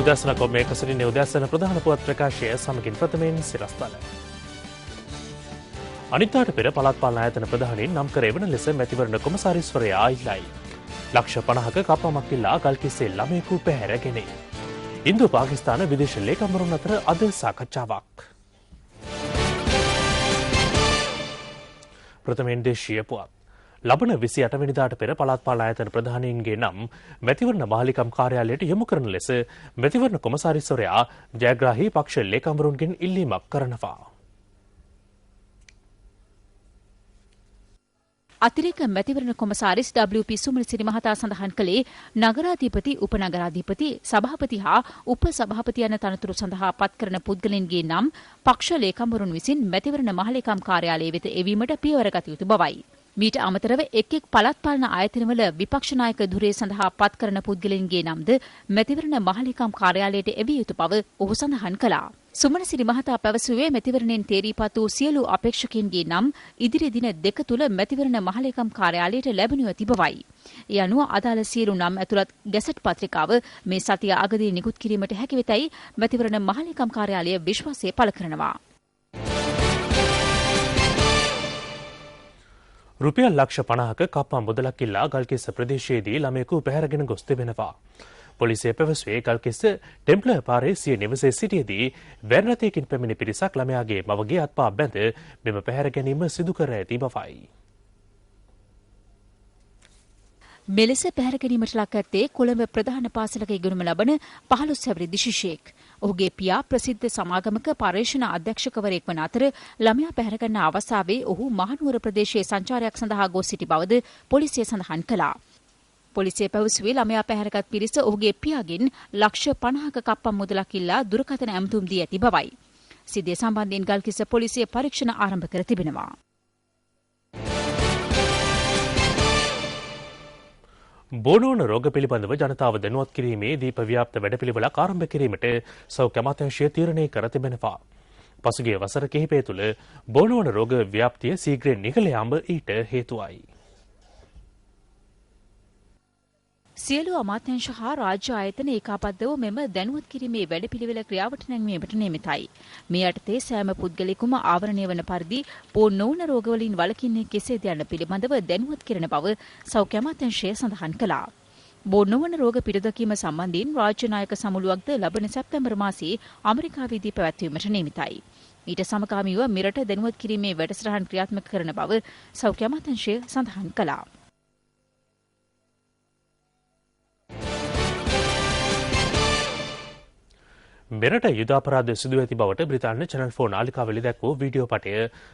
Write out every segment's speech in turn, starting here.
උදැසන කොමේ කසරින් උදැසන ප්‍රධාන පුවත් ප්‍රකාශය සමගින් ප්‍රථමයෙන් සිරස්තල. අනිත්තාට පෙර පළාත් පාලන ආයතන ප්‍රධානීන් නම් කර එවන ලෙස මැතිවරණ කොමසාරිස්වරයා ඉල්ලයි. ලක්ෂ 50ක කප්පමක් ඉල්ලා ගල්කිස්සේ ළමයෙකු පැහැරගෙන. ඉන්දු පාකිස්තාන විදේශ ලේකම්වරුන් අතර අද සාකච්ඡාවක්. ප්‍රථමයෙන් දේශීය පුවත්. ලබන 28 වෙනිදාට පෙර පළාත් පාලන ආයතන ප්‍රධානීන්ගේ නම් මැතිවරණ මාලිකම් කාර්යාලයට යොමු කරන ලෙස මැතිවරණ කොමසාරිස්වරයා ජයග්‍රාහී පක්ෂ ලේකම්වරුන්ගෙන් ඉල්ලීමක් කරනවා. අතිරේක මැතිවරණ කොමසාරිස් WP සුමනසිරි මහතා සඳහන් කළේ නගරාධිපති, උපනගරාධිපති, සභාපති හා උපසභාපති යන තනතුරු සඳහා පත් කරන පුද්ගලයන්ගේ නම් පක්ෂ ලේකම්වරුන් විසින් මැතිවරණ මහලේකම් කාර්යාලය වෙත එවීමට පියවර ගත යුතු බවයි. මීට අමතරව එක් පළාත් පාලන ආයතනවල විපක්ෂ නායක ධුරය සඳහා පත් කරන පුද්ගලයන්ගේ නම්ද මැතිවරණ මහලේකම් කාර්යාලයට එවිය යුතු බව ඔහු සඳහන් කළා. සුමනසිරි මහතා පැවසුවේ මැතිවරණයෙන් තේරීපත් වූ සියලු අපේක්ෂකයන්ගේ නම් ඉදිරි දින දෙක තුළ මැතිවරණ මහලේකම් කාර්යාලයට ලැබෙනු ඇති බවයි. ඒ අනුව අදාළ සියලු නම් ඇතුළත් ගැසට් පත්‍රිකාව මේ සතිය අගදී නිකුත් කිරීමට හැකි වෙතයි මැතිවරණ මහලේකම් කාර්යාලය විශ්වාසය පළ කරනවා. රුපියල් ලක්ෂ 50ක කප්පා මුදලක් ඉල්ලා ගල්කිස්ස ප්‍රදේශයේදී ළමයෙකු පැහැරගෙන ගොස් තිබෙනවා. පොලිසිය පැවසුවේ ගල්කිස්ස ටෙම්ප්ලර් පාරේ සිය නිවසේ සිටියේදී වෑන් රථයකින් පැමිණි පිරිසක් ළමයාගේ මවගේ අත්පා බැඳ මෙම පැහැර ගැනීම සිදු කර ඇති බවයි. මෙලෙස පැහැර ගැනීමට ලක් ඇත්තේ කොළඹ ප්‍රධාන පාසලක ඉගෙනුම ලබන 15 හැවිරිදි ශිෂ්‍යයෙක්. ඔහුගේ පියා ප්‍රසිද්ධ සමාගමක පර්යේෂණ අධ්‍යක්ෂකවරයෙක් වන අතර ළමයා පැහැර ගන්න අවස්ථාවේ ඔහු මහනුවර ප්‍රදේශයේ සංචාරයක් සඳහා ගොස් සිටි බවද පොලිසිය සඳහන් කළා. පොලිසිය පැවසුවේ ළමයා පැහැරගත් පිරිස ඔහුගේ පියාගෙන් ලක්ෂ 50ක කප්පම් මුදලක් ඉල්ලා දුරකථන ඇමතුම් දී ඇති බවයි. සිද්ධිය සම්බන්ධයෙන් ගල්කිස්ස පොලිසිය පරීක්ෂණ ආරම්භ කර තිබෙනවා. බෝනෝන රෝග පිළිබඳව ජනතාව දැනුවත් කිරීමේ දීප ව්‍යාප්ත වැඩපිළිවෙලක් ආරම්භ කිරීමට සෞඛ්‍ය අමාත්‍යාංශය තීරණය කර තිබෙනවා. පසුගිය වසර කිහිපය තුළ බෝනෝන රෝග ව්‍යාප්තිය ශීඝ්‍රයෙන් නිකළ යාම ඊට හේතුවයි. සියලු අමාත්‍යාංශ හා රාජ්‍ය ආයතන ඒකාබද්ධව මෙම දැනුවත් කිරීමේ වැඩපිළිවෙල ක්‍රියාවට නැංවීමට නියමිතයි. මේ යටතේ සෑම පුද්ගලෙකුම ආවරණය වන පරිදි බෝ නොවන රෝගවලින් වළකින්නේ කෙසේද යන පිළිබඳව දැනුවත් කරන බව සෞඛ්‍ය අමාත්‍යාංශය සඳහන් කළා. බෝ නොවන රෝග පිළිදැකීම සම්බන්ධයෙන් රාජ්‍ය නායක සමුළුවක්ද ලබන සැප්තැම්බර් මාසයේ ඇමරිකාවේදී පැවැත්වීමට නියමිතයි. ඊට සමගාමීව මෙරට දැනුවත් කිරීමේ වැඩසටහන් ක්‍රියාත්මක කරන බව සෞඛ්‍ය අමාත්‍යාංශය සඳහන් කළා. මෙරට යුද අපරාධ සිදු ඇති බවට බ්‍රිතාන්‍ය චැනල් 4 නාලිකාවල දැක්වූ වීඩියෝ පටය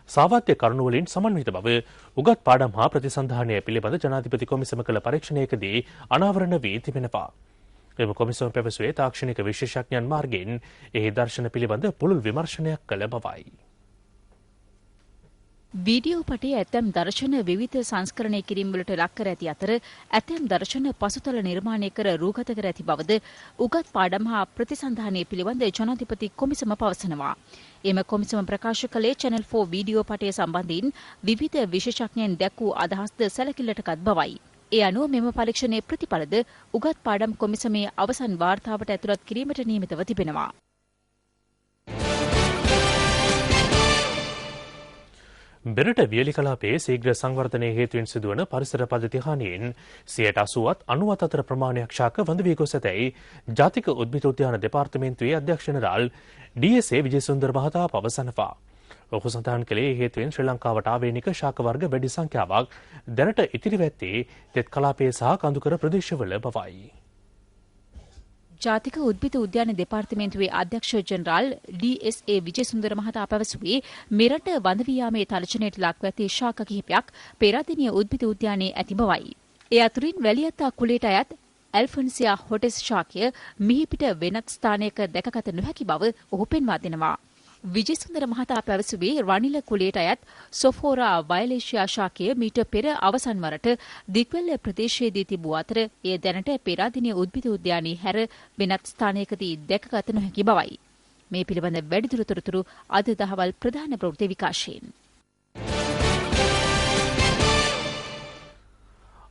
සාවාත්‍ය කරුණු වලින් සමන්විත බව උගත් පාඩම් හා ප්‍රතිසන්ධානය පිළිබඳ ජනාධිපති කොමිසම කළ පරීක්ෂණයකදී අනාවරණ වී තිබෙනවා. එම කොමිසම පැවසුවේ තාක්ෂණික විශේෂඥයන් මාර්ගයෙන් එහි දර්ශන පිළිබඳ පුළුල් විමර්ශනයක් කළ බවයි. වීඩියෝ පටයේ ඇතැම් දර්ශන විවිධ සංස්කරණය කිරීම් වලට ලක් කර ඇති අතර ඇතැම් දර්ශන පසුතල නිර්මාණය කර රූගත කර ඇති බවද උගත් පාඩම් හා ප්‍රතිසන්ධානය පිළිබඳ ජනාධිපති කොමිසම පවසනවා. එම කොමිසම ප්‍රකාශ කළේ චැනල් 4 වීඩියෝ පටය සම්බන්ධයෙන් විවිධ විශේෂඥයන් දැක් වූ අදහස්ද සැලකිල්ලටගත් බවයි. ඒ අනුව මෙම පරීක්ෂණයේ ප්‍රතිඵලද උගත් පාඩම් කොමිසමේ අවසන් වාර්තාවට ඇතුළත් කිරීමට නියමිතව තිබෙනවා. මෙරට වියලි කලාපයේ ශීඝ්‍ර සංවර්ධනය හේතුවෙන් සිදුවන පරිසර පද්ධති හානියෙන් 80%ත් 90ත් අතර ප්‍රමාණයක් ශාක වඳ වී ගොස් ඇතැයි ජාතික උද්භිද උද්‍යාන දෙපාර්තමේන්තුවේ අධ්‍යක්ෂ ජනරාල් ඩී.එස්.ඒ. විජේසුන්දර මහතා පවසනවා. ඔහු සඳහන් කළේ හේතුවෙන් ශ්‍රී ලංකාවට ආවේනික ශාක වර්ග වැඩි සංඛ්‍යාවක් දැනට ඉතිරිව ඇත්තේ තෙත් කලාපයේ සහ කඳුකර ප්‍රදේශවල බවයි. ජාතික උද්භිද උද්‍යාන දෙපාර්තමේන්තුවේ අධ්‍යක්ෂ ජනරාල් ඩී.එස්.ඒ. විජේසුන්දර මහතා පැවසුවේ මෙරට වඳ වී යාමේ තර්ජනයට ලක්ව ඇති ශාක කිහිපයක් පේරාදෙණිය උද්භිද උද්‍යානයේ ඇති බවයි. ඒ අතුරින් වැලියත්තා කුලයට අයත් ඇල්ෆොන්සියා හොටෙස් ශාකය මිහිපිට වෙනත් ස්ථානයක දැකගත නොහැකි බව ඔහු පෙන්වා දෙනවා. විජේසුන්දර මහතා පැවසුවේ රනිල කුලයට අයත් සොෆෝරා වයලේෂියා ශාකය මීට පෙර අවසන් වරට දික්වැල්ල ප්‍රදේශයේදී තිබූ අතර එය දැනට පේරාදෙණිය උද්භිද උද්‍යානයේ හැර වෙනත් ස්ථානයකදී දැකගත නොහැකි බවයි. මේ පිළිබඳ වැඩිදුර තොරතුරු අද දහවල් ප්‍රධාන ප්‍රවෘත්ති විකාශයෙන්.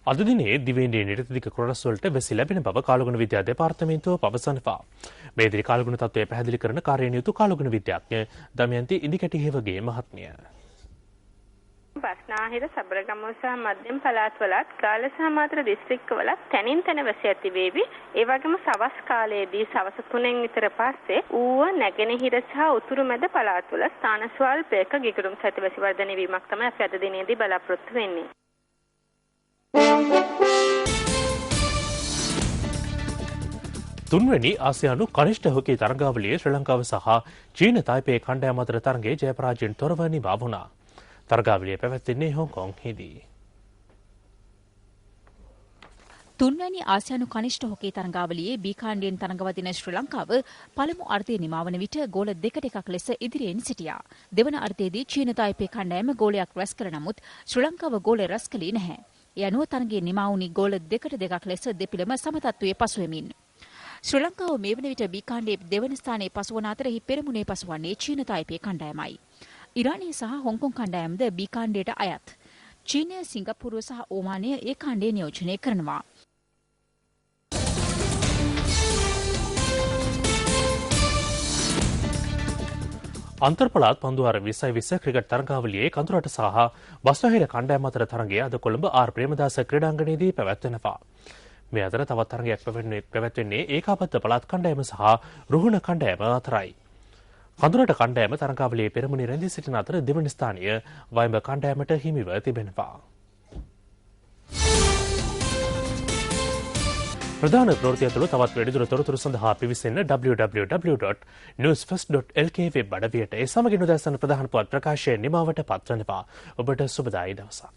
අද දිනේ දිවයිනේ නිර්දික කොරස් වලට වැසි ලැබෙන බව කාලගුණ විද්‍යා දෙපාර්තමේන්තුව පවසනවා. මේ දී කාලගුණ තත්ත්වය පැහැදිලි කරන කාර්යනියුතු කාලගුණ විද්‍යාඥ දමයන්ති ඉදිකැටිහෙවගේ මහත්මිය. බස්නාහිර සබරගමුව සහ මධ්‍යම පළාත්වලත් ගාල්ල සහ මාතර දිස්ත්‍රික්කවලත් තැනින් තැන වැසි ඇති වේවි. ඒ වගේම සවස් කාලයේදී සවස් 3න් විතර පස්සේ ඌව නැගෙනහිර සහ උතුරු මැද පළාත්වල ස්ථාන ස්වල්පයක ගිගුරුම් සහිත වැසි වර්ධනය වීමක් තමයි අපි අද දිනේදී බලාපොරොත්තු වෙන්නේ. තුන්වැනි ආසියානු කනිෂ්ඨ හොකී තරගාවලියේ ශ්‍රී ලංකාව සහ චීන තායිපේ කණ්ඩායම් අතර තරගයේ ජය පරාජයෙන් තොරව නිමා වුණා. තරගාවලිය පැවැත්වෙන්නේ හොංකොංහිදී. තුන්වැනි ආසියානු කනිෂ්ඨ හොකී තරගාවලියේ බී කාණ්ඩයෙන් තරඟවදින ශ්‍රී ලංකාව පළමු අර්ධයේ නිමාවන විට ගෝල 2-1 ලෙස ඉදිරියෙන් සිටියා. දෙවන අර්ධයේදී චීන තායිපේ කණ්ඩායම ගෝලයක් රැස් කර නමුත් ශ්‍රී ලංකාව ගෝල රැස් කළේ නැහැ. ඒ අනුව තරගයේ නිමා වුණි ගෝල 2-2 ලෙස දෙපිළම සමතත්වයේ පසුවෙමින්. ශ්‍රී ලංකාව මේ වන විට බී කාණ්ඩයේ දෙවන ස්ථානයේ පසුවන අතර පෙරමුණේ පසුවන්නේ චීන තායිපේ කණ්ඩායමයි. ඉරානය සහ හොංකොං කණ්ඩායම්ද බී කාණ්ඩයට අයත්. චීනය, සිංගප්පූරුව සහ ඕමානය ඒ කාණ්ඩය නියෝජනය කරනවා. අන්තර්පළාත් පන්දුවාර 2020 ක්‍රිකට් තරගාවලියේ කඳුරට සහ බස්නාහිර කණ්ඩායම් අතර තරගය අද කොළඹ ආර් ප්‍රේමදාස ක්‍රීඩාංගණයේදී පැවැත්වෙනවා. මේ අතර තවත් තරගයක් පැවැත්වෙන්නේ ඒකාබද්ධ පළාත් කණ්ඩායම සහ රුහුණ කණ්ඩායම අතරයි. කඳුරට කණ්ඩායම තරගාවලියේ පෙරමුණේ රැඳී සිටින අතර දෙවන ස්ථානය වයඹ කණ්ඩායමට හිමිව තිබෙනවා. ප්‍රධාන ප්‍රවෘත්ති ඇතුළු තවත් වැඩිදුර තොරතුරු සඳහා පිවිසෙන්න www.newsfirst.lk වෙබ් අඩවියට. ඒ සමගින් උදෑසන ප්‍රධාන පුවත් ප්‍රකාශය නිමාවට පත්වනවා. ඔබට සුබදායි දවසක්.